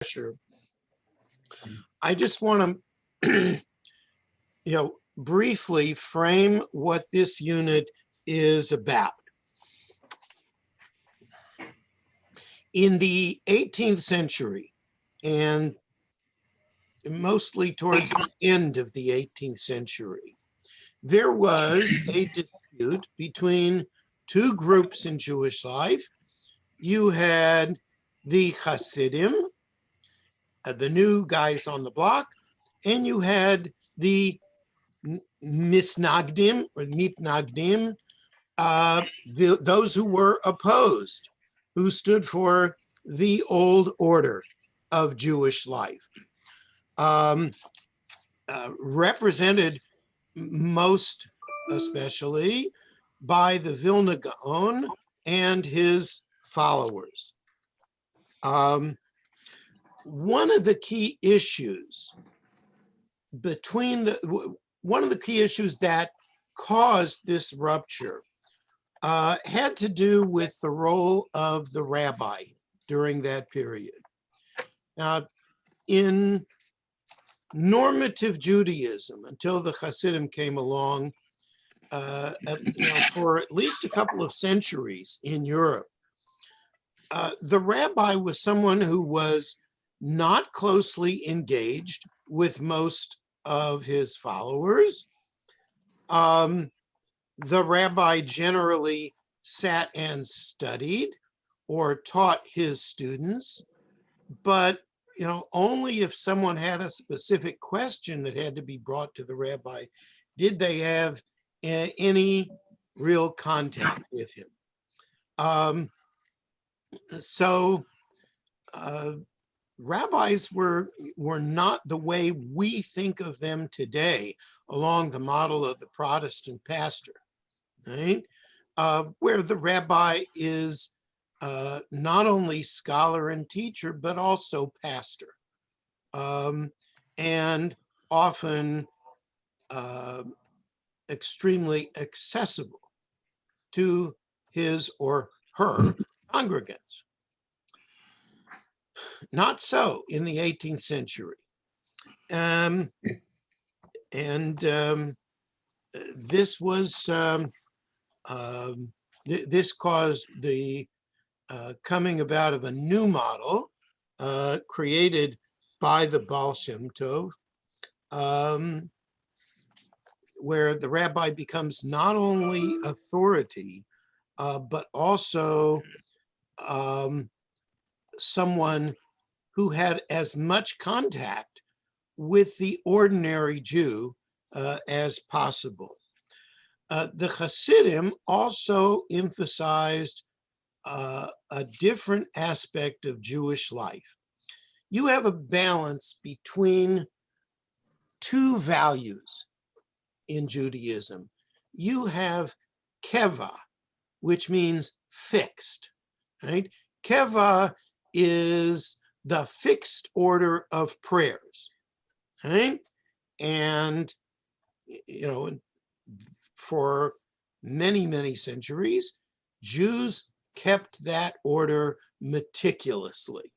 Sure. I just want to, briefly frame what this unit is about. In the 18th century, and mostly towards the end of the 18th century, there was a dispute between two groups in Jewish life. You had the Hasidim, the new guys on the block, and you had the misnagdim or mitnagdim, those who were opposed, who stood for the old order of Jewish life, represented most especially by the Vilna Gaon and his followers. One of the key issues that caused this rupture had to do with the role of the rabbi during that period. Now, in normative Judaism, until the Hasidim came along, for at least a couple of centuries in Europe, the rabbi was someone who was not closely engaged with most of his followers. The rabbi generally sat and studied or taught his students, but only if someone had a specific question that had to be brought to the rabbi did they have any real contact with him. Rabbis were not the way we think of them today, along the model of the Protestant pastor, right? Where the rabbi is not only scholar and teacher, but also pastor, and often extremely accessible to his or her congregants. Not so in the 18th century. This was, this caused the coming about of a new model created by the Baal Shem Tov, where the rabbi becomes not only authority, but also someone who had as much contact with the ordinary Jew as possible. The Hasidim also emphasized a different aspect of Jewish life. You have a balance between two values in Judaism. You have keva, which means fixed, right? Keva is the fixed order of prayers, right? And, for many, many centuries, Jews kept that order meticulously.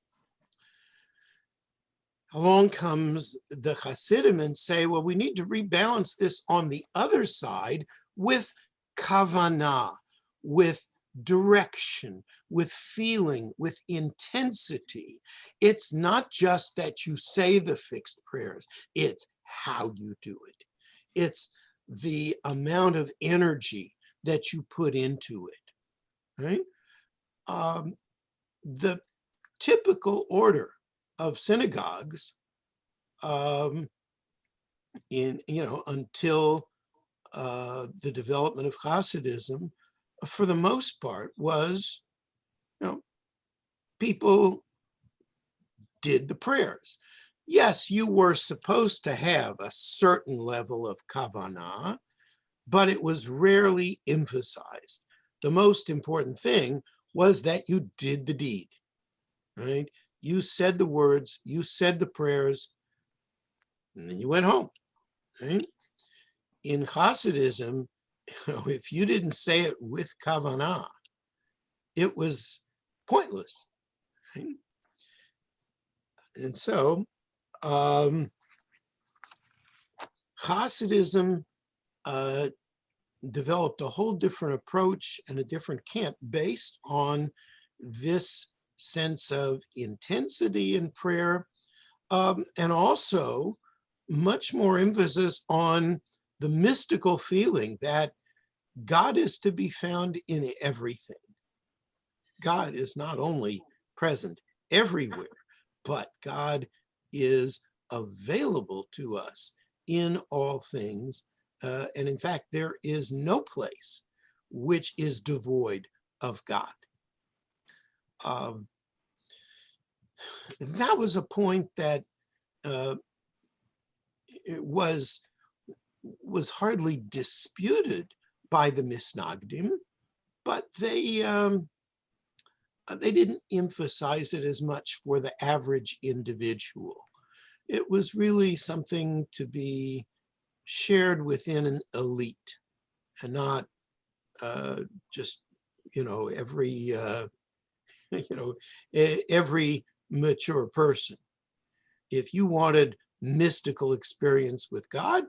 Along comes the Hasidim and say, well, we need to rebalance this on the other side with kavanah, with direction, with feeling, with intensity. It's not just that you say the fixed prayers, it's how you do it. It's the amount of energy that you put into it, right? The typical order of synagogues until the development of Hasidism, for the most part, was, people did the prayers. Yes, you were supposed to have a certain level of kavanah, but it was rarely emphasized. The most important thing was that you did the deed, right? You said the words, you said the prayers, and then you went home, right? In Hasidism, if you didn't say it with kavanah, it was pointless, right? And so Hasidism developed a whole different approach and a different camp based on this sense of intensity in prayer, and also much more emphasis on the mystical feeling that God is to be found in everything. God is not only present everywhere, but God is available to us in all things. And in fact, there is no place which is devoid of God. That was a point that it was hardly disputed by the Misnagdim, but they didn't emphasize it as much for the average individual. It was really something to be shared within an elite, and not just every every mature person. If you wanted mystical experience with God,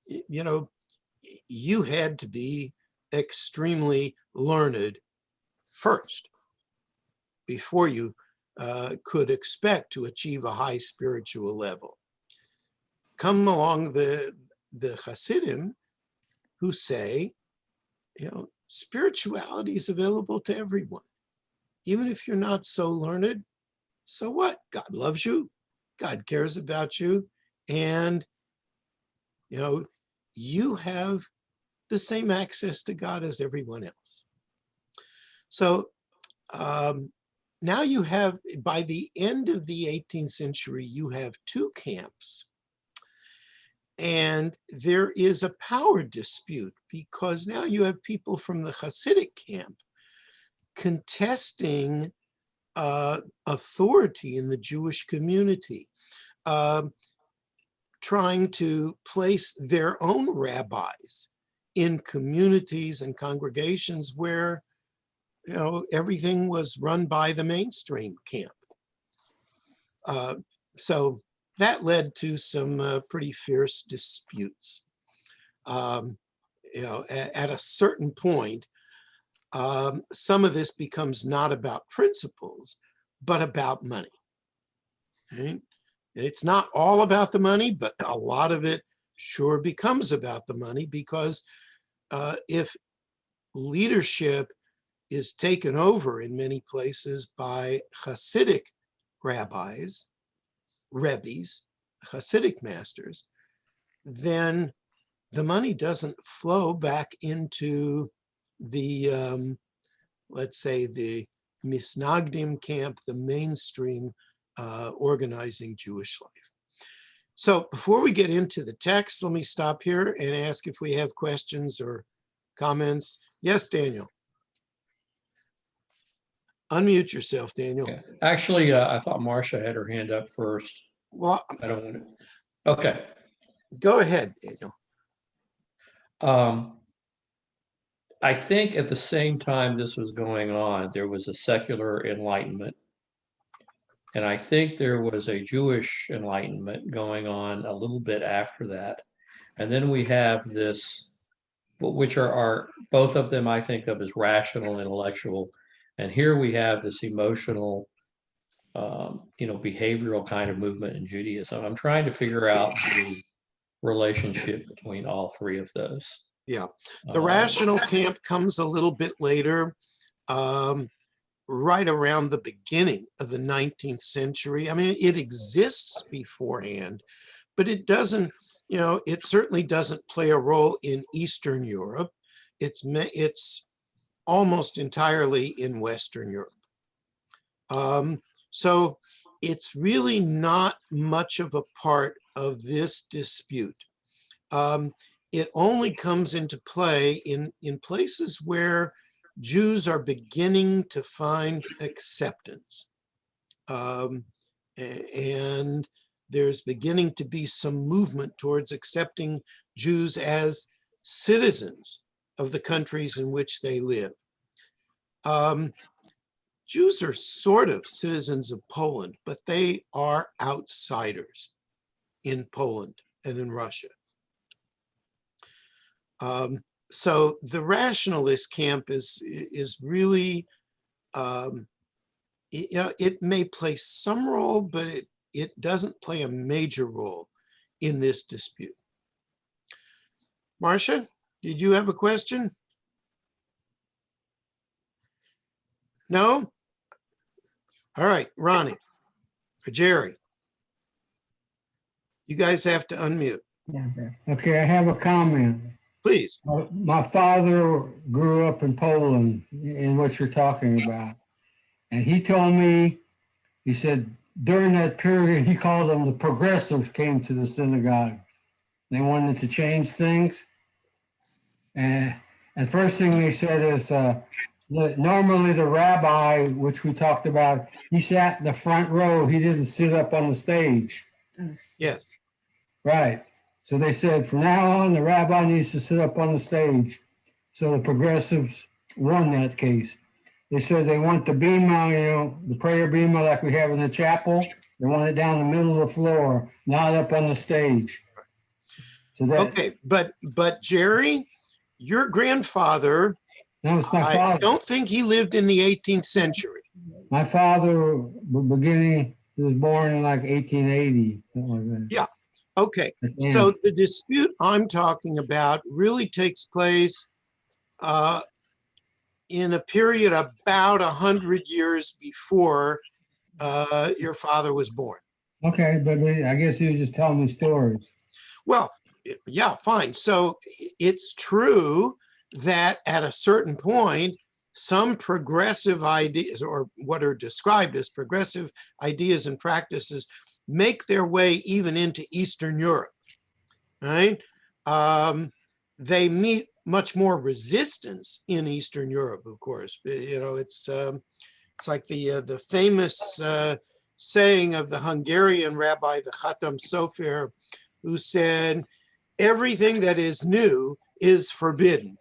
you had to be extremely learned first before you could expect to achieve a high spiritual level. Come along the Hasidim, who say, spirituality is available to everyone. Even if you're not so learned, so what? God loves you. God cares about you. And, you have the same access to God as everyone else. So now you have, by the end of the 18th century, you have two camps. And there is a power dispute, because now you have people from the Hasidic camp contesting authority in the Jewish community, trying to place their own rabbis in communities and congregations where everything was run by the mainstream camp. So that led to some pretty fierce disputes. At a certain point, some of this becomes not about principles, but about money. Right? It's not all about the money, but a lot of it sure becomes about the money, because if leadership is taken over in many places by Hasidic rabbis, Rebbes, Hasidic masters, then the money doesn't flow back into the, let's say, the Misnagdim camp, the mainstream organizing Jewish life. So before we get into the text, let me stop here and ask if we have questions or comments. Yes, Daniel. Unmute yourself, Daniel. Okay. Actually, I thought Marcia had her hand up first. Well, I don't want to. Okay. Go ahead, Daniel. I think at the same time this was going on, there was a secular enlightenment. And I think there was a Jewish enlightenment going on a little bit after that. And then we have this, which are both of them I think of as rational and intellectual. And here we have this emotional, behavioral kind of movement in Judaism. I'm trying to figure out the relationship between all three of those. Yeah, the rational camp comes a little bit later, right around the beginning of the 19th century. I mean, it exists beforehand, but it doesn't, it certainly doesn't play a role in Eastern Europe. It's almost entirely in Western Europe. So it's really not much of a part of this dispute. It only comes into play in places where Jews are beginning to find acceptance. And there's beginning to be some movement towards accepting Jews as citizens of the countries in which they live. Jews are sort of citizens of Poland, but they are outsiders in Poland and in Russia. So the rationalist camp is really, it may play some role, but it doesn't play a major role in this dispute. Marcia, did you have a question? No? All right, Ronnie or Jerry, you guys have to unmute. Yeah. Okay, I have a comment. Please. My father grew up in Poland in what you're talking about. And he told me, he said, during that period, he called them the progressives came to the synagogue. They wanted to change things. And first thing they said is, normally the rabbi, which we talked about, he sat in the front row. He didn't sit up on the stage. Yes. Right. So they said, from now on, the rabbi needs to sit up on the stage. So the progressives won that case. They said they want the bema, the prayer bema like we have in the chapel. They want it down the middle of the floor, not up on the stage. So that, Okay, but Jerry, your grandfather, no, it's my I father. don't think he lived in the 18th century. My father, he was born in like 1880. Something like that. Yeah. Okay, Yeah. so the dispute I'm talking about really takes place in a period about 100 years before your father was born. Okay, but I guess you just tell me stories. Well, yeah, fine. So it's true that at a certain point, some progressive ideas, or what are described as progressive ideas and practices, make their way even into Eastern Europe, right? They meet much more resistance in Eastern Europe, of course. It's like the famous saying of the Hungarian rabbi, the Khatam Sofer, who said, everything that is new is forbidden,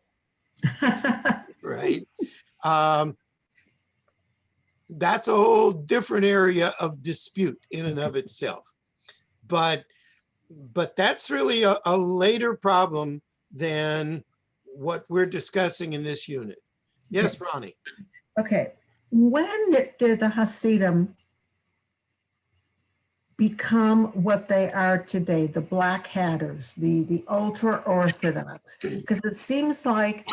right? That's a whole different area of dispute in and of itself. But that's really a later problem than what we're discussing in this unit. Yes, Ronnie. Okay. When did the Hasidim become what they are today, the Black Hatters, the ultra-Orthodox? Because it seems like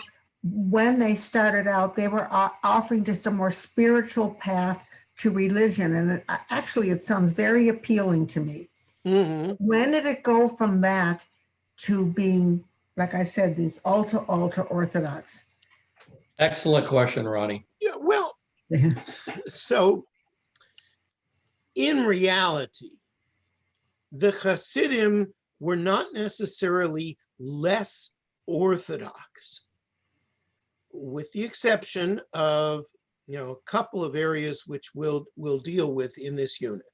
when they started out, they were offering just a more spiritual path to religion. And actually, it sounds very appealing to me. Mm-hmm. When did it go from that to being, like I said, these ultra-Orthodox? Excellent question, Ronnie. Yeah, well, so in reality, the Hasidim were not necessarily less Orthodox, with the exception of a couple of areas which we'll deal with in this unit,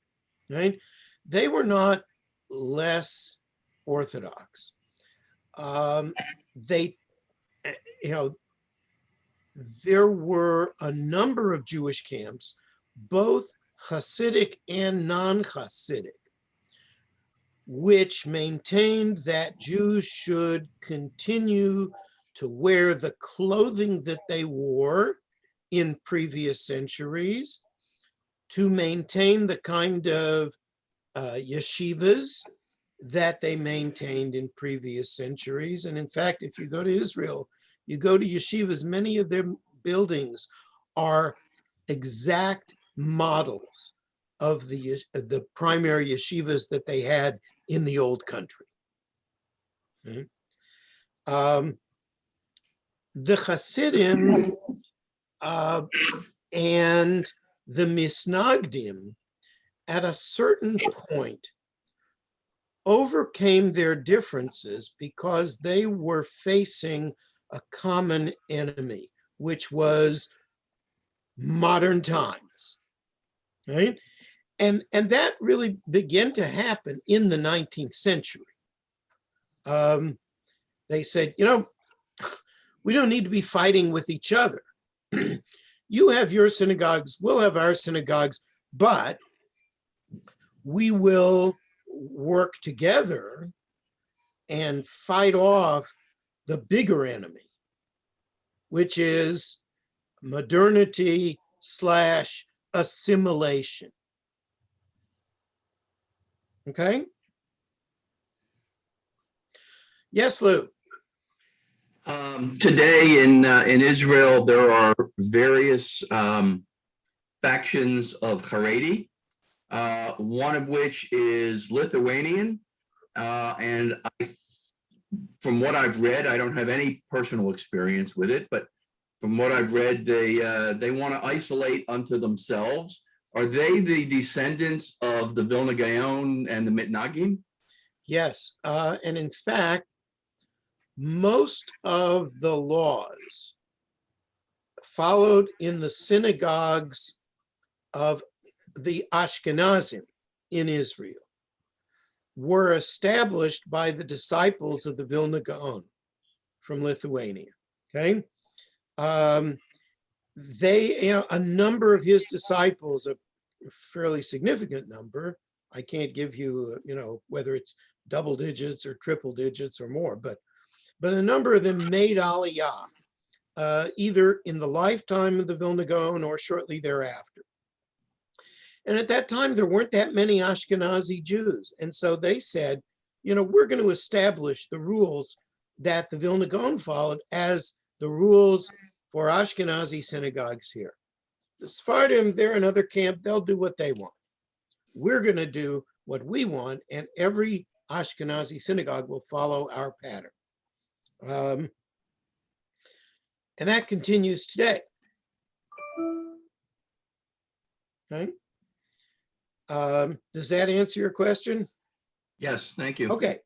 right? They were not less Orthodox. There were a number of Jewish camps, both Hasidic and non-Hasidic, which maintained that Jews should continue to wear the clothing that they wore in previous centuries, to maintain the kind of yeshivas that they maintained in previous centuries. And in fact, if you go to Israel, you go to yeshivas, many of their buildings are exact models of the primary yeshivas that they had in the old country. Okay. The Hasidim and the Misnagdim at a certain point overcame their differences because they were facing a common enemy, which was modern times, right? And that really began to happen in the 19th century. They said, we don't need to be fighting with each other. you have your synagogues, we'll have our synagogues, but we will work together and fight off the bigger enemy, which is modernity / assimilation. Okay? Yes, Lou. Today in Israel, there are various factions of Haredi, one of which is Lithuanian, and from what I've read, I don't have any personal experience with it, but from what I've read, they want to isolate unto themselves. Are they the descendants of the Vilna Gaon and the Mitnagim? Yes, and in fact, most of the laws followed in the synagogues of the Ashkenazim in Israel were established by the disciples of the Vilna Gaon from Lithuania. Okay, a number of his disciples, a fairly significant number. I can't give you, whether it's double digits or triple digits or more, but a number of them made Aliyah, either in the lifetime of the Vilna Gaon or shortly thereafter. And at that time, there weren't that many Ashkenazi Jews. And so they said, we're going to establish the rules that the Vilna Gaon followed as the rules for Ashkenazi synagogues here. The Sephardim, they're another camp. They'll do what they want. We're going to do what we want, and every Ashkenazi synagogue will follow our pattern. And that continues today. Okay. Does that answer your question? Yes, thank you. Okay.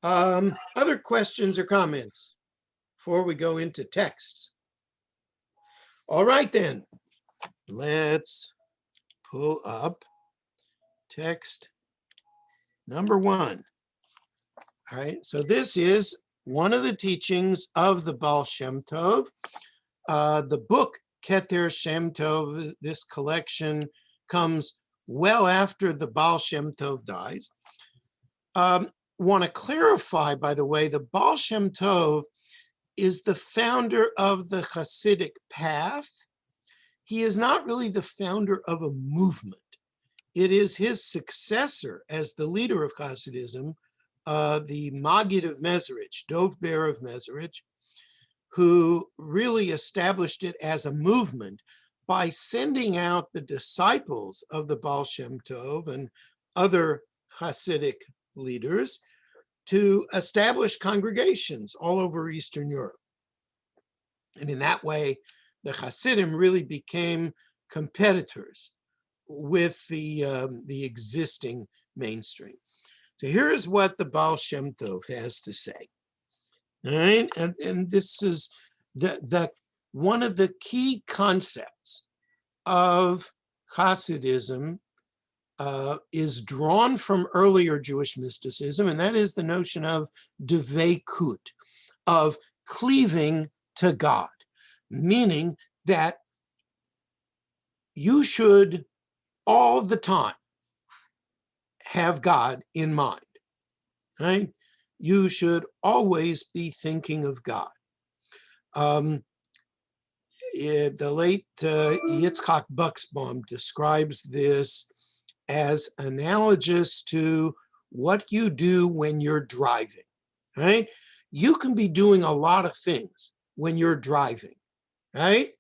Other questions or comments before we go into texts? All right, then. Let's pull up text number 1. All right, so this is one of the teachings of the Baal Shem Tov. The book Keter Shem Tov, this collection, comes well after the Baal Shem Tov dies. Want to clarify, by the way, the Baal Shem Tov is the founder of the Hasidic path. He is not really the founder of a movement. It is his successor as the leader of Hasidism, the Maggid of Mezrich, Dov Ber of Mezrich, who really established it as a movement by sending out the disciples of the Baal Shem Tov and other Hasidic leaders to establish congregations all over Eastern Europe. And in that way, the Hasidim really became competitors with the existing mainstream. So here's what the Baal Shem Tov has to say. All right, and this is the one of the key concepts of Hasidism is drawn from earlier Jewish mysticism, and that is the notion of dveikut, of cleaving to God, meaning that you should all the time have God in mind, right? You should always be thinking of God. The late Yitzhak Buxbaum describes this as analogous to what you do when you're driving, right? You can be doing a lot of things when you're driving, right?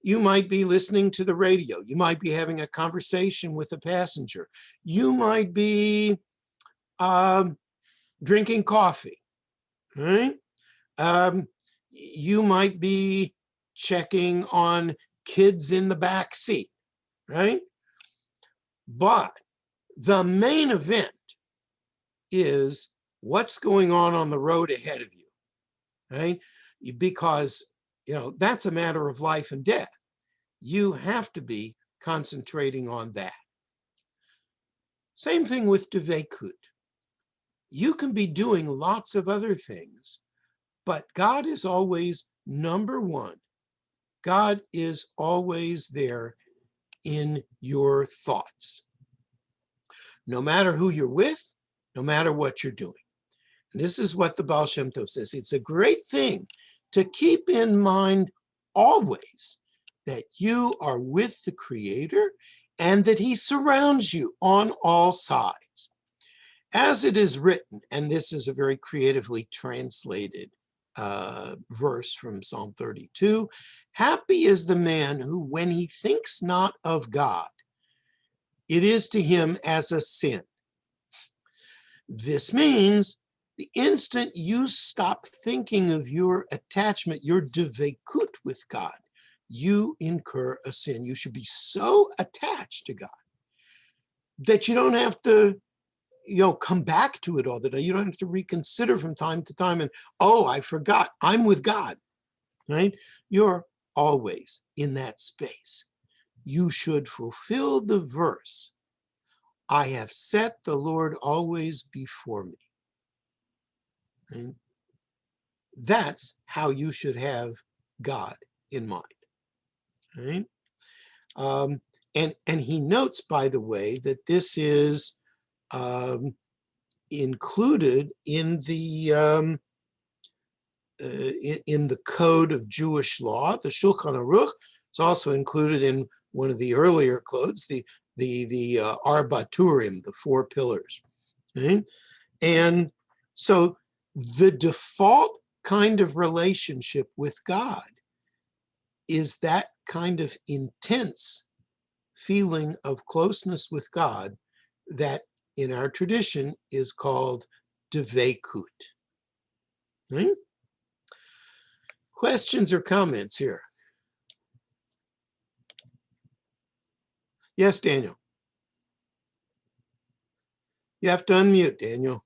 You might be listening to the radio. You might be having a conversation with a passenger. You might be drinking coffee, right? You might be checking on kids in the back seat, right? But the main event is what's going on the road ahead of you, right? Because, that's a matter of life and death. You have to be concentrating on that. Same thing with dveikut. You can be doing lots of other things, but God is always number one God is always there in your thoughts, no matter who you're with, no matter what you're doing. And this is what the Baal Shem Tov says. It's a great thing to keep in mind always that you are with the Creator and that he surrounds you on all sides. As it is written, and this is a very creatively translated verse from Psalm 32, happy is the man who, when he thinks not of God, it is to him as a sin. This means the instant you stop thinking of your attachment, your dveikut with God, you incur a sin. You should be so attached to God that you don't have to, come back to it all the time. You don't have to reconsider from time to time and, oh, I forgot, I'm with God, right? You're always in that space. You should fulfill the verse, I have set the Lord always before me. Right? That's how you should have God in mind. Right? And he notes, by the way, that this is included in the code of Jewish law, the Shulchan Aruch. It's also included in one of the earlier codes, the Arba Turim, the 4 pillars. Right? And so the default kind of relationship with God is that kind of intense feeling of closeness with God that in our tradition is called dveikut. Right? Questions or comments here? Yes, Daniel. You have to unmute, Daniel.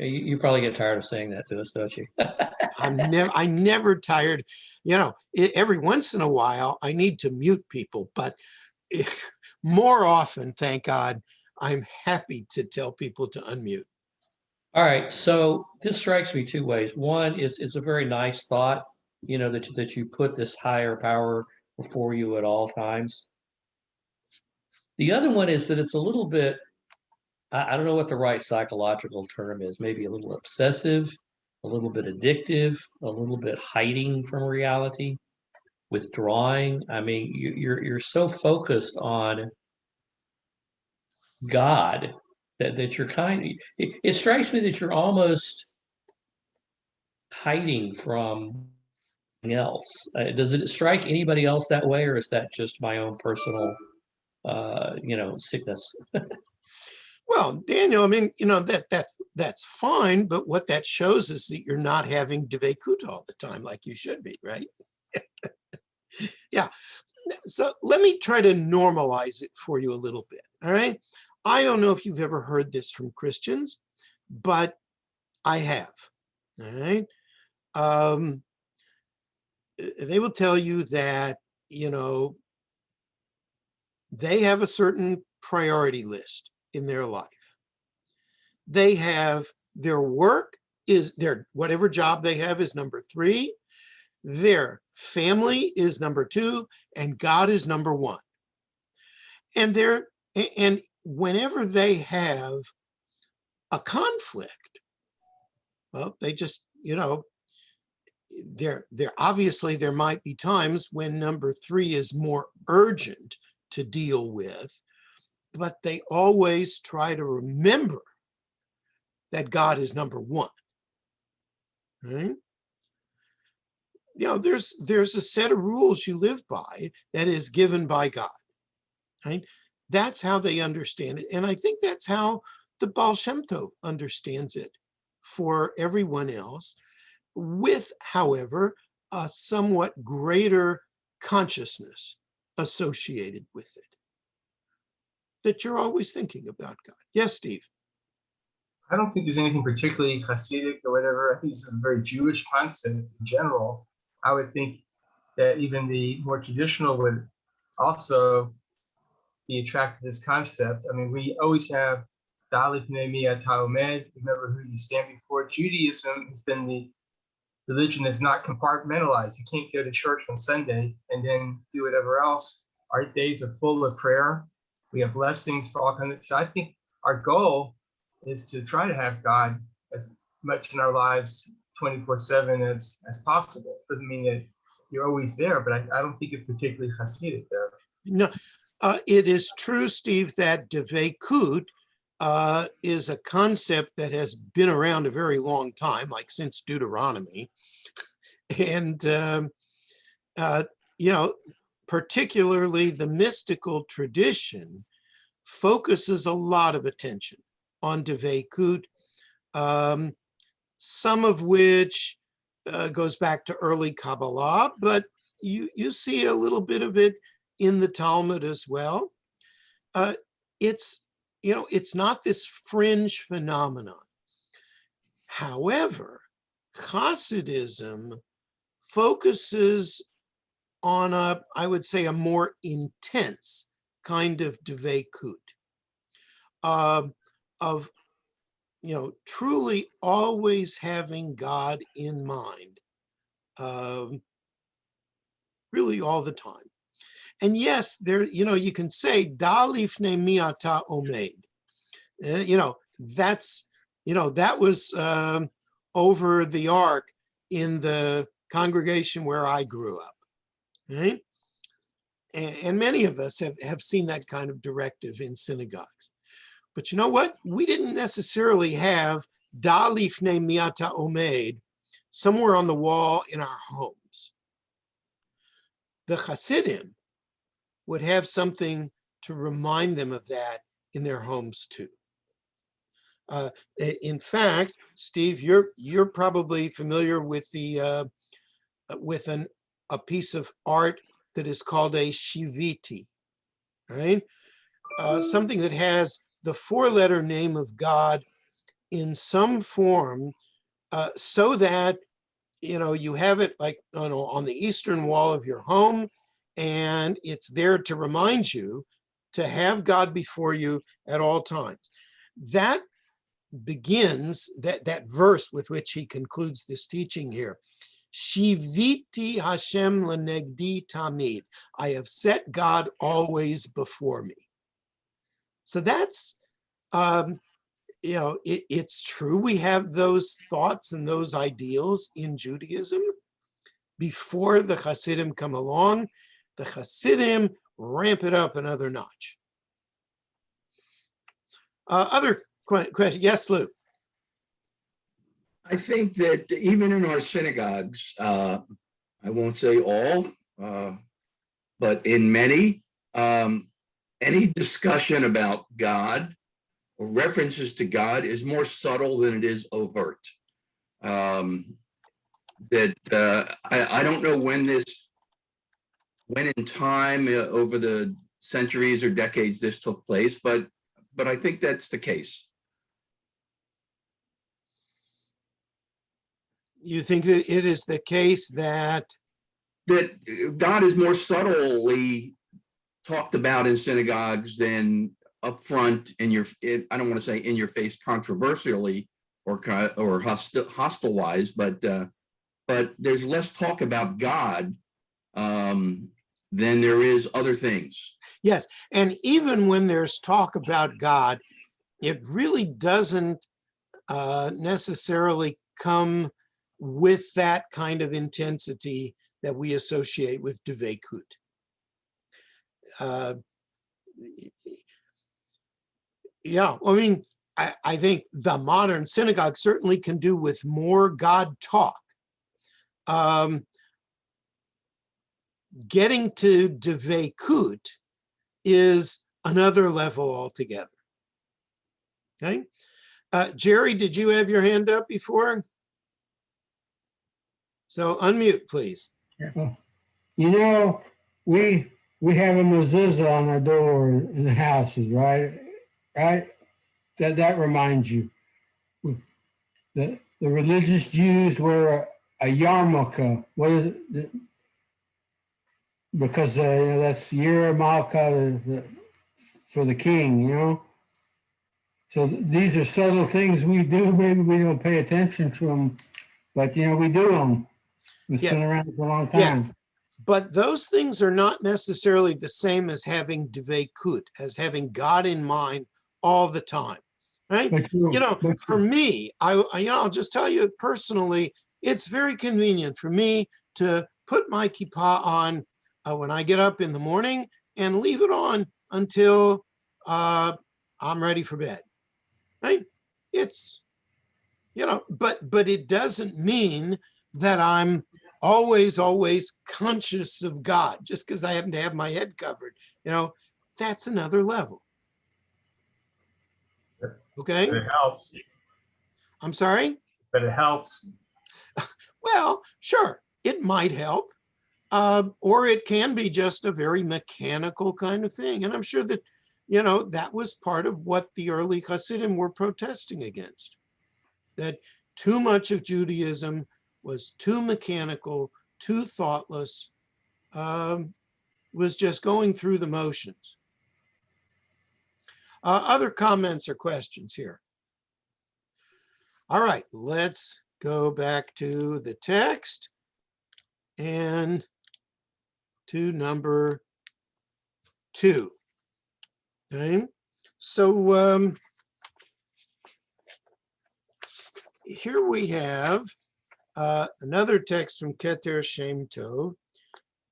You probably get tired of saying that to us, don't you? I'm never tired. Every once in a while, I need to mute people, but more often, thank God, I'm happy to tell people to unmute. All right, so this strikes me 2 ways. One is it's a very nice thought, that you put this higher power before you at all times. The other one is that it's a little bit, I don't know what the right psychological term is, maybe a little obsessive, a little bit addictive, a little bit hiding from reality, withdrawing. I mean, you're so focused on God that you're it strikes me that you're almost hiding from else. Does it strike anybody else that way, or is that just my own personal sickness? Well, Daniel, I mean, that's fine, but what that shows is that you're not having dveikut all the time like you should be, right? Yeah. So let me try to normalize it for you a little bit, all right? I don't know if you've ever heard this from Christians, but I have, all right? They will tell you that, they have a certain priority list in their life. They have their work is whatever job they have is number 3. Their family is number 2, and God is number 1. And whenever they have a conflict, well, they just, there obviously there might be times when number 3 is more urgent to deal with, but they always try to remember that God is number 1. Right? There's a set of rules you live by that is given by God. Right? That's how they understand it. And I think that's how the Baal Shem Tov understands it for everyone else, with, however, a somewhat greater consciousness associated with it, that you're always thinking about God. Yes, Steve? I don't think there's anything particularly Hasidic or whatever. I think it's a very Jewish concept in general. I would think that even the more traditional would also be attracted to this concept. I mean, we always have Dalit Nemi Ataomed, remember who you stand before. Judaism has been the religion is not compartmentalized. You can't go to church on Sunday and then do whatever else. Our days are full of prayer. We have blessings for all kinds of. So I think our goal is to try to have God as much in our lives 24/7 as possible. Doesn't mean that you're always there, but I don't think it's particularly Hasidic there. No, it is true, Steve, that Dveikut is a concept that has been around a very long time, like since Deuteronomy. And, you know, particularly the mystical tradition focuses a lot of attention on Dveikut, some of which goes back to early Kabbalah, but you see a little bit of it in the Talmud as well. It's, you know, it's not this fringe phenomenon. However, Hasidism focuses on I would say, a more intense kind of Dveikut, of, you know, truly always having God in mind, really all the time. And yes, there, you know, you can say, Da lifnei mi ata omed. You know, that's, you know, that was over the ark in the congregation where I grew up, right? And many of us have seen that kind of directive in synagogues. But you know what? We didn't necessarily have Da lifnei mi ata omed somewhere on the wall in our homes. The Hasidim would have something to remind them of that in their homes too. In fact, Steve, you're probably familiar with the with a piece of art that is called a shiviti, right? Something that has the four-letter name of God in some form, so that, you know, you have it like on the eastern wall of your home, and it's there to remind you to have God before you at all times. That begins, that verse with which he concludes this teaching here. Shiviti Hashem lenegdi tamid. I have set God always before me. So that's, you know, it's true. We have those thoughts and those ideals in Judaism. Before the Hasidim come along, the Hasidim ramp it up another notch. Other question? Yes, Lou. I think that even in our synagogues, I won't say all, but in many, any discussion about God or references to God is more subtle than it is overt. I don't know when in time over the centuries or decades this took place, but I think that's the case. You think that it is the case that God is more subtly talked about in synagogues than upfront I don't want to say in your face controversially or hostile-wise, but there's less talk about God than there is other things. Yes, and even when there's talk about God, it really doesn't necessarily come with that kind of intensity that we associate with Dveikut. Yeah, I mean, I think the modern synagogue certainly can do with more God talk. Getting to Dveikut is another level altogether. Okay, Jerry, did you have your hand up before? So unmute, please. You know, we have a mezuzah on our door in the houses, right? Right? That reminds you. The religious Jews wear a yarmulke. What is it? Because you know, that's Yer Malka for the king, you know. So these are subtle things we do. Maybe we don't pay attention to them but we do them. It's Yeah. been around for a long Yeah. time. But those things are not necessarily the same as having dveikut, as having God in mind all the time, right? But For me, I'll just tell you personally, it's very convenient for me to put my kippah on when I get up in the morning and leave it on until I'm ready for bed, right? It's, but it doesn't mean that I'm always conscious of God just because I happen to have my head covered. That's another level. Okay. But it helps. I'm sorry. But it helps. Well, sure, it might help. Or it can be just a very mechanical kind of thing. And I'm sure that, that was part of what the early Hasidim were protesting against. That too much of Judaism was too mechanical, too thoughtless, was just going through the motions. Other comments or questions here? All right, let's go back to the text and to number 2. Okay, so here we have another text from Keter Shem Tov.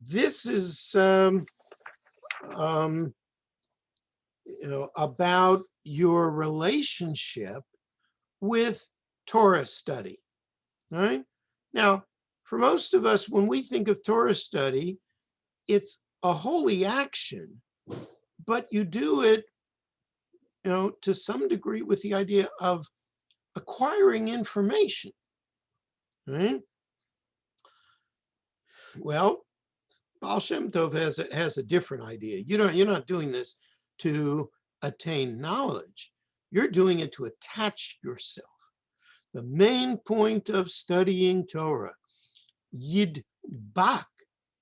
This is about your relationship with Torah study. All right. Now, for most of us, when we think of Torah study, it's a holy action, but you do it, to some degree with the idea of acquiring information. Right? Well, Baal Shem Tov has a different idea. You're not doing this to attain knowledge. You're doing it to attach yourself. The main point of studying Torah, yidbak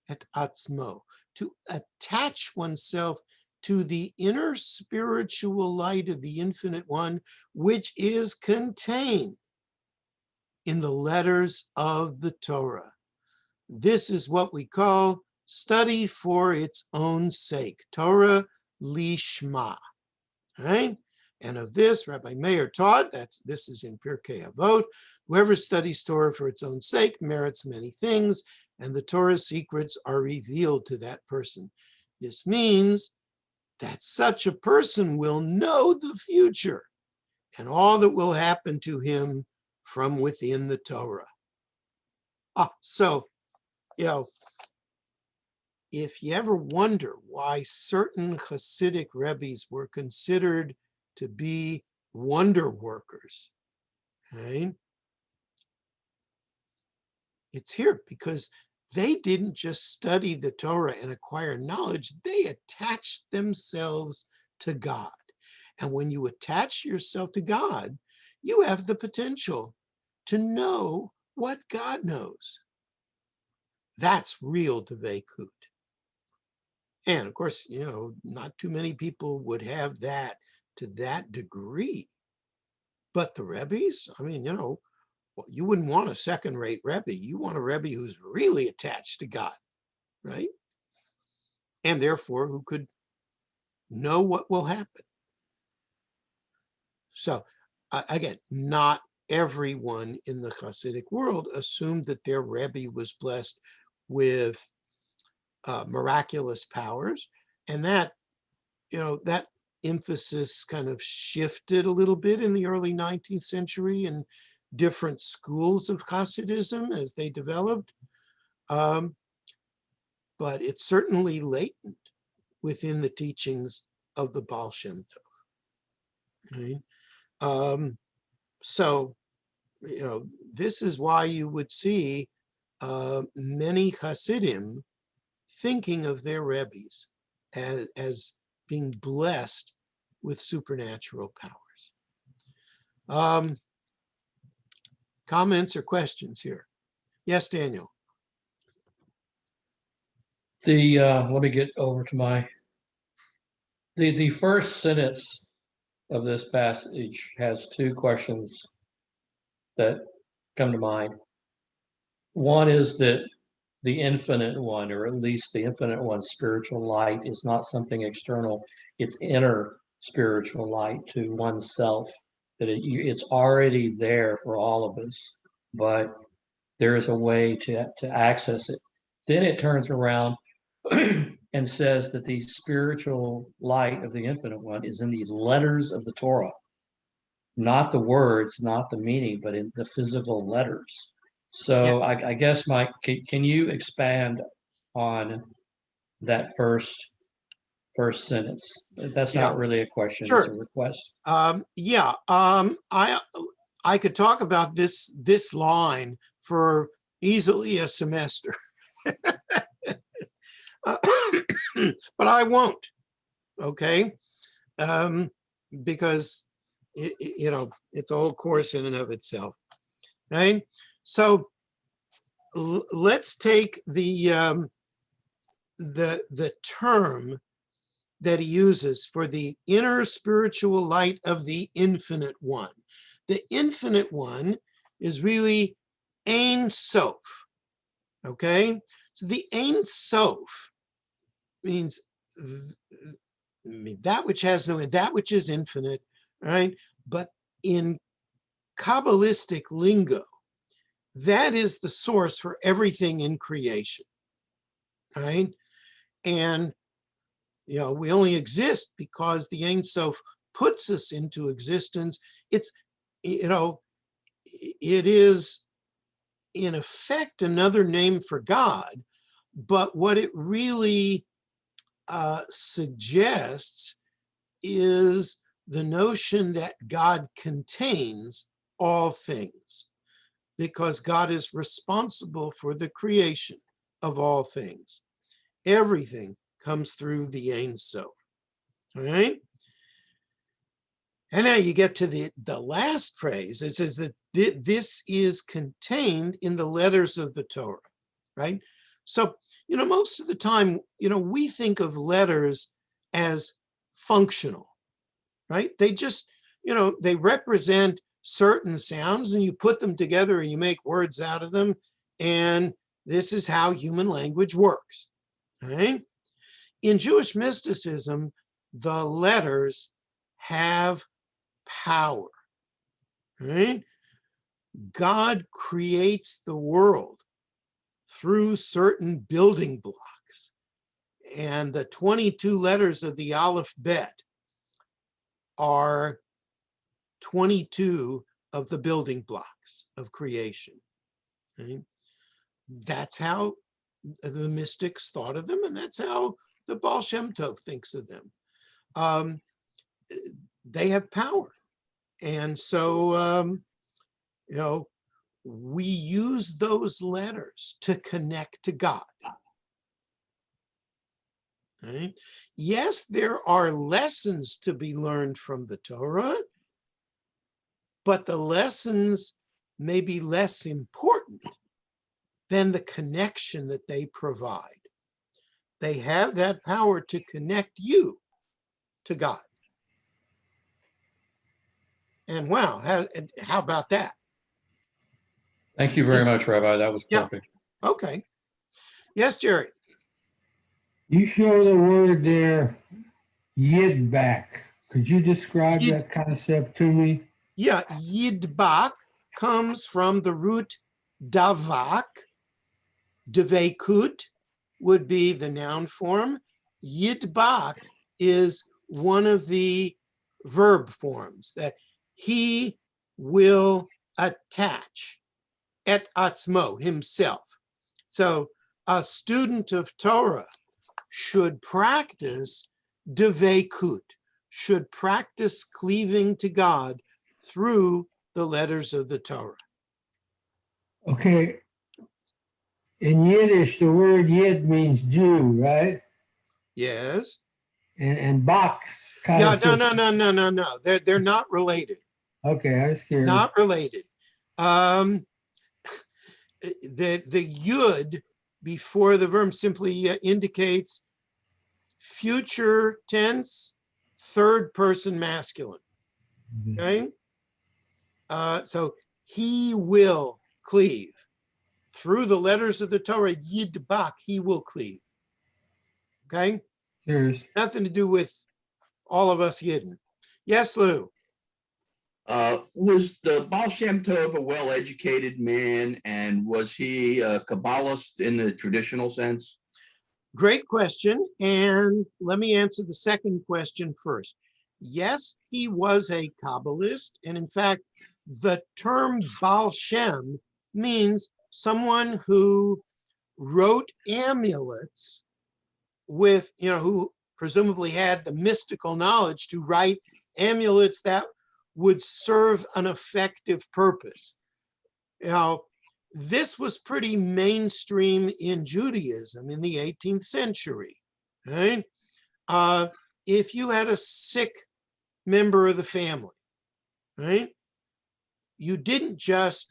et atzmo, to attach oneself to the inner spiritual light of the Infinite One, which is contained in the letters of the Torah. This is what we call study for its own sake, Torah lishma, right? And of this, Rabbi Meir taught, this is in Pirkei Avot, whoever studies Torah for its own sake merits many things, and the Torah's secrets are revealed to that person. This means that such a person will know the future and all that will happen to him from within the Torah. So, if you ever wonder why certain Hasidic Rebbes were considered to be wonder workers, right? It's here because they didn't just study the Torah and acquire knowledge, they attached themselves to God. And when you attach yourself to God, you have the potential to know what God knows. That's real dveikut. And of course, not too many people would have that to that degree. But the Rebbes, you wouldn't want a second-rate Rebbe. You want a Rebbe who's really attached to God, right? And therefore, who could know what will happen. So, again, not everyone in the Hasidic world assumed that their Rebbe was blessed with miraculous powers, and that emphasis kind of shifted a little bit in the early 19th century in different schools of Hasidism as they developed. But it's certainly latent within the teachings of the Baal Shem Tov. Right? So, this is why you would see many Hasidim thinking of their Rebbes as being blessed with supernatural powers. Comments or questions here? Yes, Daniel. Let me get over to the first sentence of this passage has two questions that come to mind. One is that the infinite one, or at least the infinite one's spiritual light, is not something external. It's inner spiritual light to oneself, that it's already there for all of us, but there is a way to access it. Then it turns around and says that the spiritual light of the infinite one is in the letters of the Torah, not the words, not the meaning, but in the physical letters. So I guess, Mike, can you expand on that first sentence? That's Yeah. not really a question, Sure. it's a request. I could talk about this line for easily a semester. But I won't, okay? Because it's a whole course in and of itself, right? So let's take the term that he uses for the inner spiritual light of the infinite one. The infinite one is really Ein Sof, okay? So the Ein Sof means that which has no end, that which is infinite, right? But in Kabbalistic lingo, that is the source for everything in creation, right? And we only exist because the Ein Sof puts us into existence. It is in effect another name for God, but what it really suggests is the notion that God contains all things, because God is responsible for the creation of all things. Everything comes through the Ein Sof, all right? And now you get to the last phrase. It says that this is contained in the letters of the Torah, right? So, most of the time, we think of letters as functional, right? They just, they represent certain sounds and you put them together and you make words out of them. And this is how human language works, right? In Jewish mysticism, the letters have power, right? God creates the world through certain building blocks. And the 22 letters of the Aleph Bet are 22 of the building blocks of creation, right? That's how the mystics thought of them, and that's how the Baal Shem Tov thinks of them. They have power. And so, we use those letters to connect to God. Right? Yes, there are lessons to be learned from the Torah, but the lessons may be less important than the connection that they provide. They have that power to connect you to God. And wow, how about that? Thank you very much, Rabbi. That was Yeah. perfect. Okay. Yes, Jerry. You show the word there, Yidbak. Could you describe that concept to me? Yeah, Yidbak comes from the root davak. Devekut would be the noun form. Yidbak is one of the verb forms, that he will attach, et atzmo, himself. So a student of Torah should practice devekut, should practice cleaving to God through the letters of the Torah. Okay. In Yiddish, the word Yid means Jew, right? Yes. And box kind Yeah, of. no. They're not related. Okay, I was scared. Not related. The yud before the verb simply indicates future tense, third person masculine. Okay. So he will cleave through the letters of the Torah, yidbak, he will cleave. Okay? Cheers. Nothing to do with all of us Yidden. Yes, Lou? Was the Baal Shem Tov a well-educated man, and was he a Kabbalist in the traditional sense? Great question. And let me answer the second question first. Yes, he was a Kabbalist. And in fact, the term Baal Shem means someone who wrote amulets with, who presumably had the mystical knowledge to write amulets that would serve an effective purpose. This was pretty mainstream in Judaism in the 18th century. Right? If you had a sick member of the family, right, you didn't just,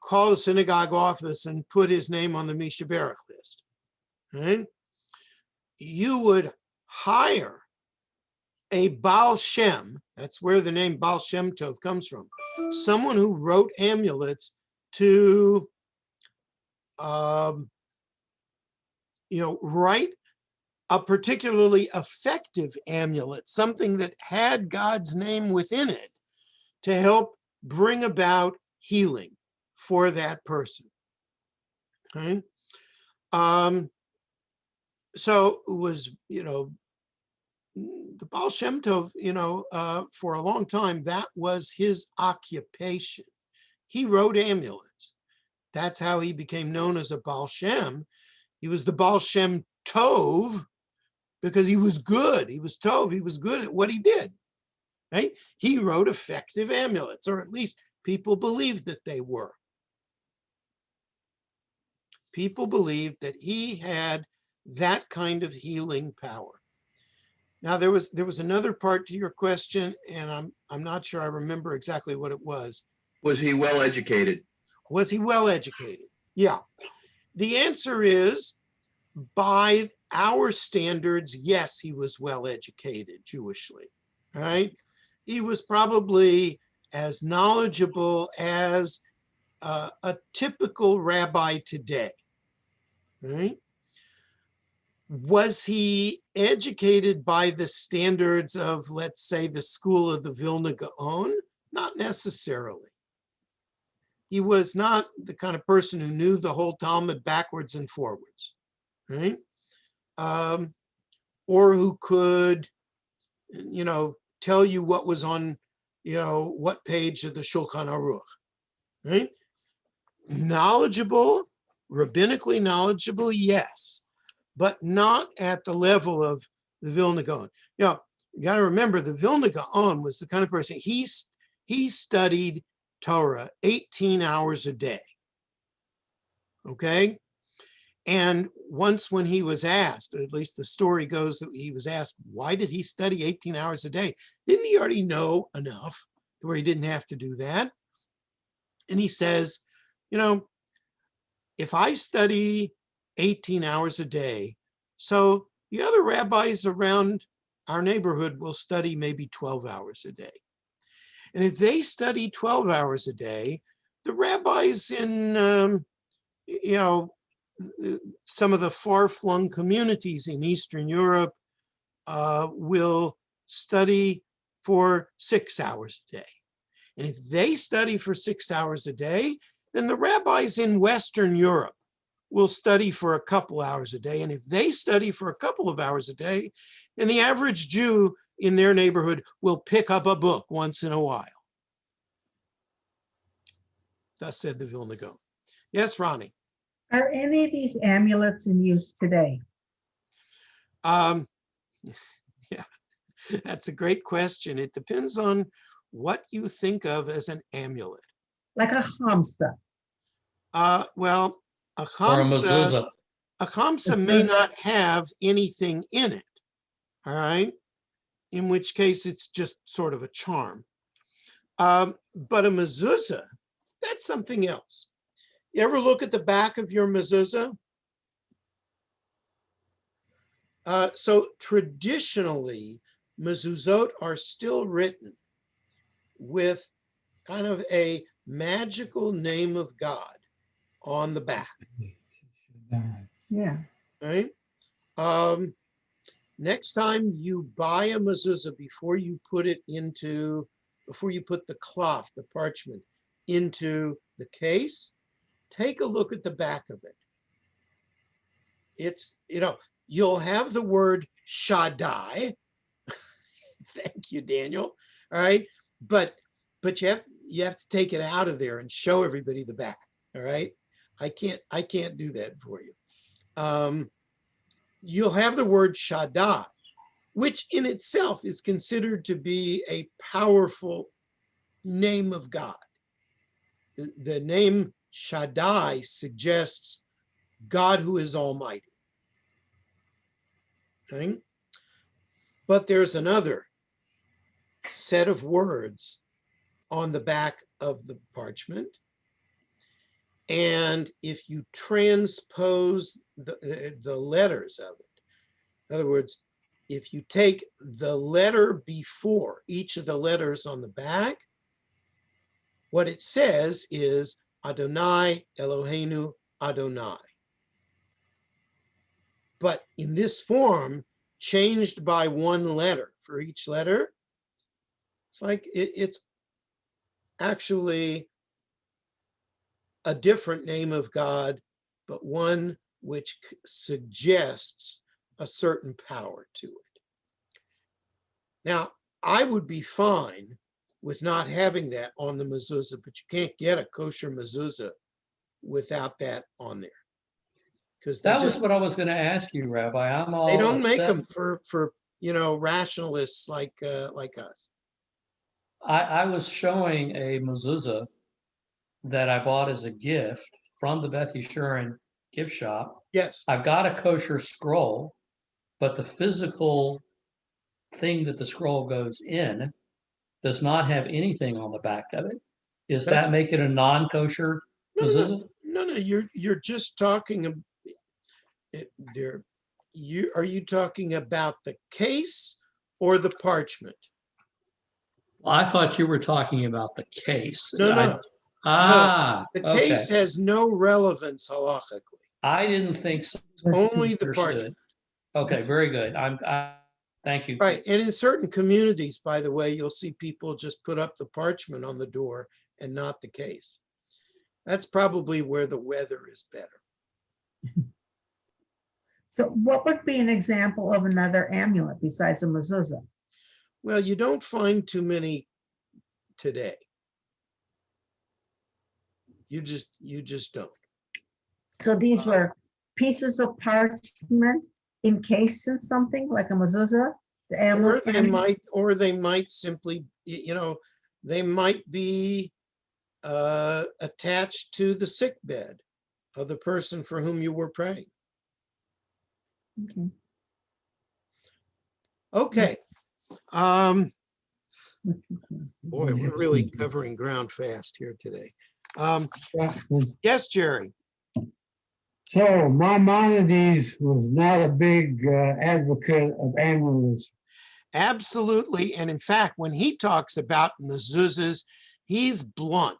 call the synagogue office and put his name on the Mishaberach list. Right? You would hire a Baal Shem, that's where the name Baal Shem Tov comes from, someone who wrote amulets to, write a particularly effective amulet, something that had God's name within it to help bring about healing for that person. Okay? So it was, the Baal Shem Tov, for a long time, that was his occupation. He wrote amulets. That's how he became known as a Baal Shem. He was the Baal Shem Tov because he was good. He was Tov. He was good at what he did. Right? He wrote effective amulets, or at least people believed that they were. People believed that he had that kind of healing power. Now there was another part to your question, and I'm not sure I remember exactly what it was. Was he well educated? Was he well educated? Yeah. The answer is, by our standards, yes, he was well educated Jewishly. Right? He was probably as knowledgeable as a typical rabbi today. Right? Was he educated by the standards of, let's say, the school of the Vilna Gaon? Not necessarily. He was not the kind of person who knew the whole Talmud backwards and forwards, right? Or who could, tell you what was on, what page of the Shulchan Aruch, right? Knowledgeable, rabbinically knowledgeable, yes, but not at the level of the Vilna Gaon. You got to remember, the Vilna Gaon was the kind of person, he studied Torah 18 hours a day. Okay? And once when he was asked, or at least the story goes that he was asked, why did he study 18 hours a day? Didn't he already know enough where he didn't have to do that? And he says, if I study 18 hours a day, so the other rabbis around our neighborhood will study maybe 12 hours a day. And if they study 12 hours a day, the rabbis in, some of the far-flung communities in Eastern Europe will study for 6 hours a day. And if they study for 6 hours a day, then the rabbis in Western Europe will study for a couple hours a day. And if they study for a couple of hours a day, then the average Jew in their neighborhood will pick up a book once in a while. Thus said the Vilna Gaon. Yes, Ronnie. Are any of these amulets in use today? Yeah, that's a great question. It depends on what you think of as an amulet. Like a chamsa? Well, a Or a chamsa, mezuzah. may not have anything in it, all right? In which case it's just sort of a charm. But a mezuzah, that's something else. You ever look at the back of your mezuzah? So traditionally, mezuzot are still written with kind of a magical name of God on the back, Yeah. right? Next time you buy a mezuzah, before you put the cloth, the parchment, into the case, take a look at the back of it. It's, you'll have the word Shaddai. Thank you, Daniel. All right. But you have to take it out of there and show everybody the back. All right. I can't do that for you. You'll have the word Shaddai, which in itself is considered to be a powerful name of God. The name Shaddai suggests God who is almighty. Okay? But there's another set of words on the back of the parchment. And if you transpose the letters of it, in other words, if you take the letter before each of the letters on the back, what it says is Adonai Eloheinu Adonai. But in this form, changed by one letter for each letter, it's like it's actually a different name of God, but one which suggests a certain power to it. Now, I would be fine with not having that on the mezuzah, but you can't get a kosher mezuzah without that on there. Because That was what I was going to ask you, Rabbi. I'm all they don't make upset. them for rationalists like us. I was showing a mezuzah that I bought as a gift from the Beth Yeshurun gift shop. Yes. I've got a kosher scroll, but the physical thing that the scroll goes in does not have anything on the back of it. Does that make it a non-kosher mezuzah? No. You're just talking. Are you talking about the case or the parchment? Well, I thought you were talking about the case. No. The okay. case has no relevance halachically. I didn't think so. Only the Understood. parchment. Okay, very good. Thank you. Right, and in certain communities, by the way, you'll see people just put up the parchment on the door and not the case. That's probably where the weather is better. So what would be an example of another amulet besides a mezuzah? Well, you don't find too many today. You just don't. So these were pieces of parchment encased in something like a mezuzah? The amulet? Or they might simply, they might be attached to the sick bed of the person for whom you were praying. Okay. Boy, we're really covering ground fast here today. Yes, Jerry. So Maimonides was not a big advocate of amulets. Absolutely. And in fact, when he talks about mezuzahs, he's blunt.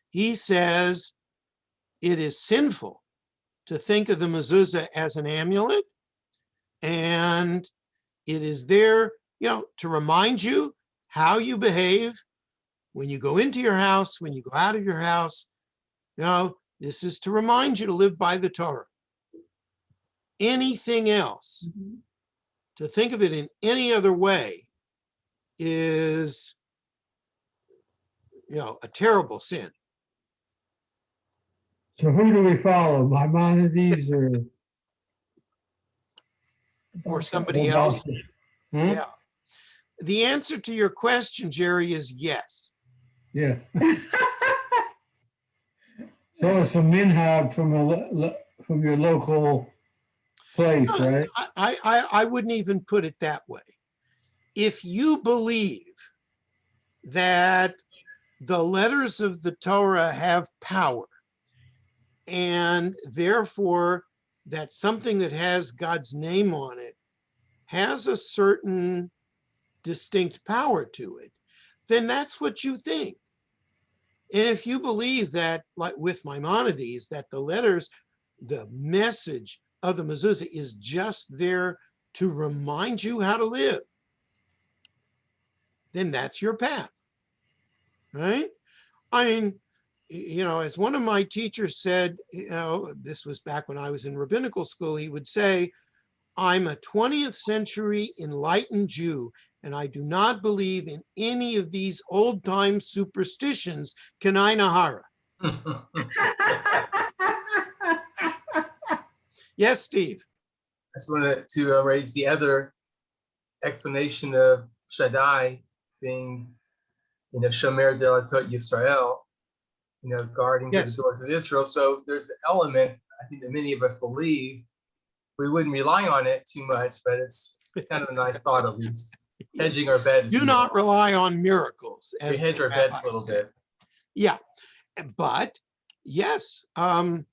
He says it is sinful to think of the mezuzah as an amulet. And it is there, to remind you how you behave when you go into your house, when you go out of your house. This is to remind you to live by the Torah. Anything else, to think of it in any other way is, a terrible sin. So who do we follow, Maimonides Or somebody else? Huh? Yeah. The answer to your question, Jerry, is yes. Yeah. So it's a minhag from your local place, right? I wouldn't even put it that way. If you believe that the letters of the Torah have power, and therefore that something that has God's name on it has a certain distinct power to it, then that's what you think. And if you believe that, like with Maimonides, that the letters, the message of the mezuzah is just there to remind you how to live, then that's your path, right? I mean, you know, as one of my teachers said, you know, this was back when I was in rabbinical school, he would say, I'm a 20th century enlightened Jew, and I do not believe in any of these old time superstitions, Kenai Nahara. Yes, Steve. I just wanted to raise the other explanation of Shaddai being, Shomer Delatot Yisrael, guarding to the Yes. doors of Israel. So there's an element, I think, that many of us believe. We wouldn't rely on it too much, but it's kind of a nice thought, at least. Hedging our bets. Do not rely on miracles. We As hedge the our bets a rabbi little said. bit. Yeah, but yes, so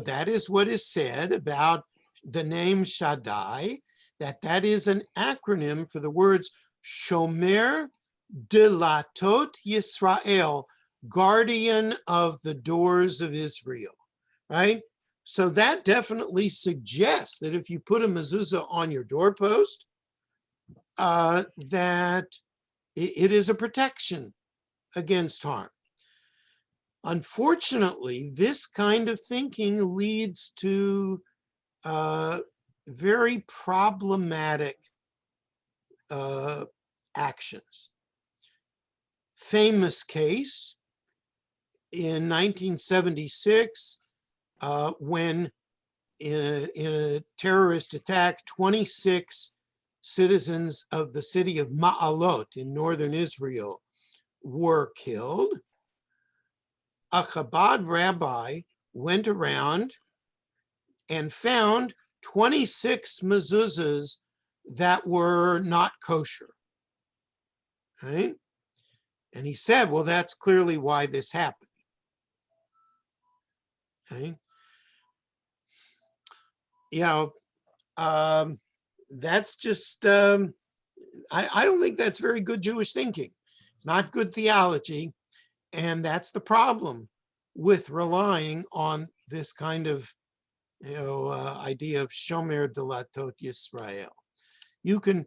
that is what is said about the name Shaddai, that is an acronym for the words Shomer Delatot Yisrael, guardian of the doors of Israel, right? So that definitely suggests that if you put a mezuzah on your doorpost, that it is a protection against harm. Unfortunately, this kind of thinking leads to very problematic actions. Famous case in 1976, when in a terrorist attack, 26 citizens of the city of Ma'alot in northern Israel were killed. A Chabad rabbi went around and found 26 mezuzahs that were not kosher, right? And he said, well, that's clearly why this happened, okay? That's just, I don't think that's very good Jewish thinking. It's not good theology. And that's the problem with relying on this kind of, idea of Shomer Delatot Yisrael. You can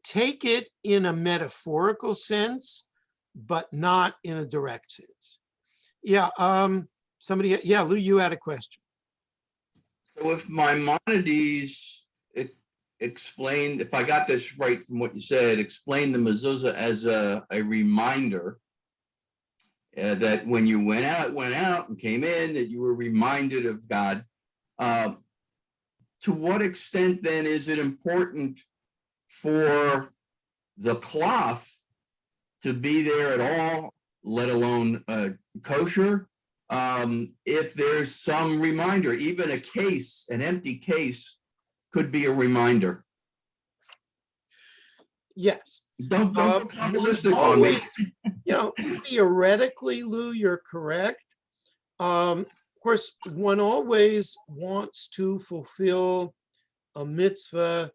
take it in a metaphorical sense, but not in a direct sense. Yeah, Lou, you had a question. So if Maimonides explained, if I got this right from what you said, explained the mezuzah as a reminder that when you went out and came in, that you were reminded of God. To what extent then is it important for the cloth to be there at all, let alone kosher? If there's some reminder, even a case, an empty case could be a reminder. Yes. Don't go kabbalistic on me. Theoretically, Lou, you're correct. Of course, one always wants to fulfill a mitzvah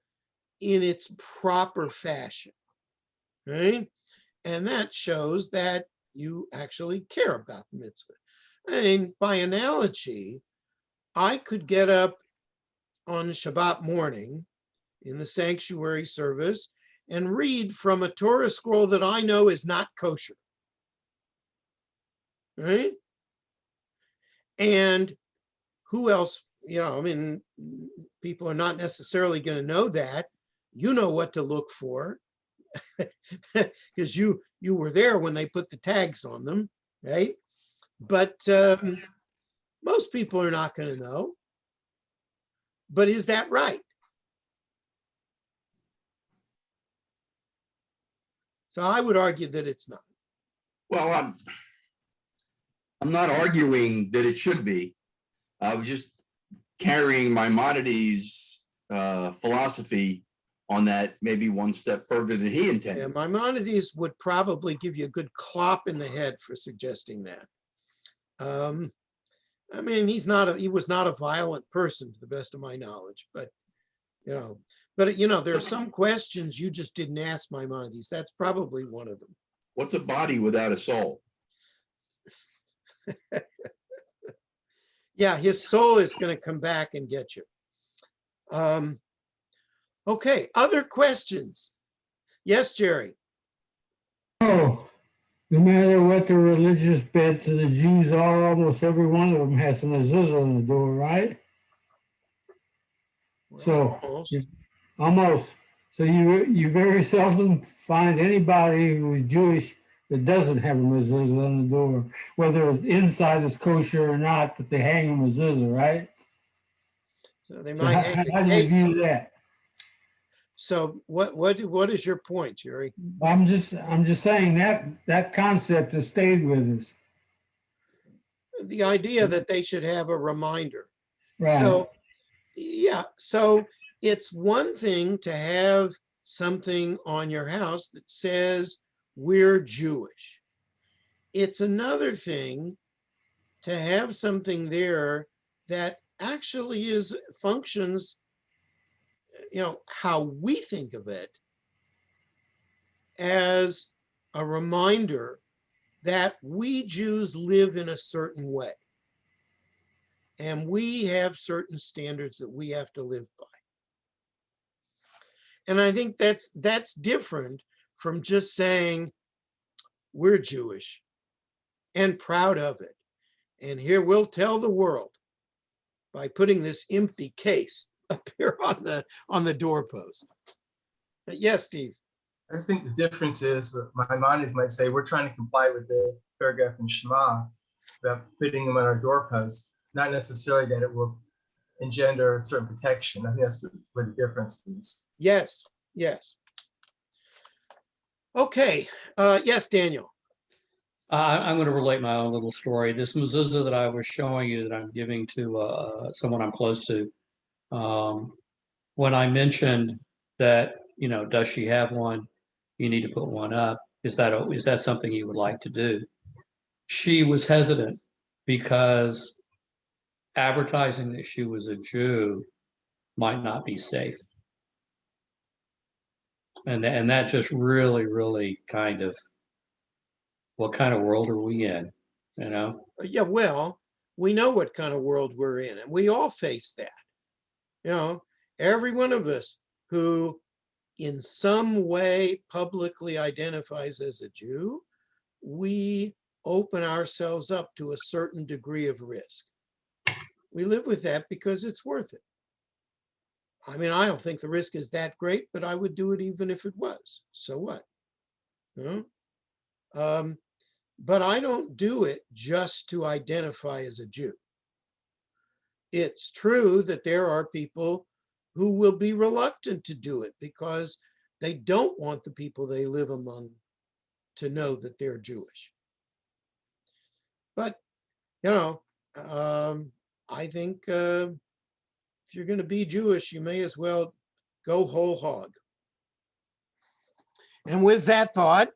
in its proper fashion, right? And that shows that you actually care about the mitzvah. I mean, by analogy, I could get up on Shabbat morning in the sanctuary service and read from a Torah scroll that I know is not kosher, right? And who else, people are not necessarily going to know that. You know what to look for because you were there when they put the tags on them, right? But most people are not going to know. But is that right? So I would argue that it's not. Well, I'm not arguing that it should be. I was just carrying Maimonides' philosophy on that maybe one step further than he intended. Yeah, Maimonides would probably give you a good clop in the head for suggesting that. I mean, he was not a violent person to the best of my knowledge, but there are some questions you just didn't ask Maimonides. That's probably one of them. What's a body without a soul? Yeah, his soul is going to come back and get you. Okay, other questions? Yes, Jerry. Oh, no matter what the religious bent of the Jews are, almost every one of them has a mezuzah on the door, right? So Almost. almost. So you very seldom find anybody who is Jewish that doesn't have a mezuzah on the door, whether inside is kosher or not, but they hang a mezuzah, right? So they So might hang the how do you case. view that? So what is your point, Jerry? I'm just saying that concept has stayed with us. The idea that they should have a reminder. Right. So, yeah, so it's one thing to have something on your house that says we're Jewish. It's another thing to have something there that actually functions, how we think of it as a reminder that we Jews live in a certain way. And we have certain standards that we have to live by. And I think that's different from just saying we're Jewish and proud of it. And here we'll tell the world by putting this empty case up here on the doorpost. But yes, Steve. I just think the difference is, what my Maimonides might say, we're trying to comply with the paragraph in Shema about putting them on our doorposts, not necessarily that it will engender a certain protection. I think that's where the difference is. Yes, yes. Okay, yes, Daniel. I'm going to relate my own little story. This mezuzah that I was showing you that I'm giving to someone I'm close to. When I mentioned that, does she have one? You need to put one up. Is that something you would like to do? She was hesitant because advertising that she was a Jew might not be safe. And that just really, really kind of, what kind of world are we in? Yeah, well, we know what kind of world we're in, and we all face that. Every one of us who in some way publicly identifies as a Jew, we open ourselves up to a certain degree of risk. We live with that because it's worth it. I mean, I don't think the risk is that great, but I would do it even if it was. So what? But I don't do it just to identify as a Jew. It's true that there are people who will be reluctant to do it because they don't want the people they live among to know that they're Jewish. But, I think if you're going to be Jewish, you may as well go whole hog. And with that thought,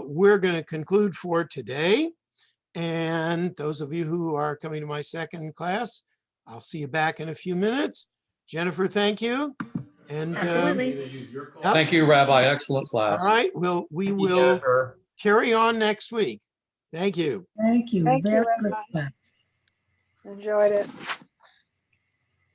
we're going to conclude for today. And those of you who are coming to my second class, I'll see you back in a few minutes. Jennifer, thank you. And Absolutely. Thank you, Rabbi. Excellent class. all right, we will Jennifer. carry on next week. Thank you. Thank you. Thank you Very very good much. class. Enjoyed it.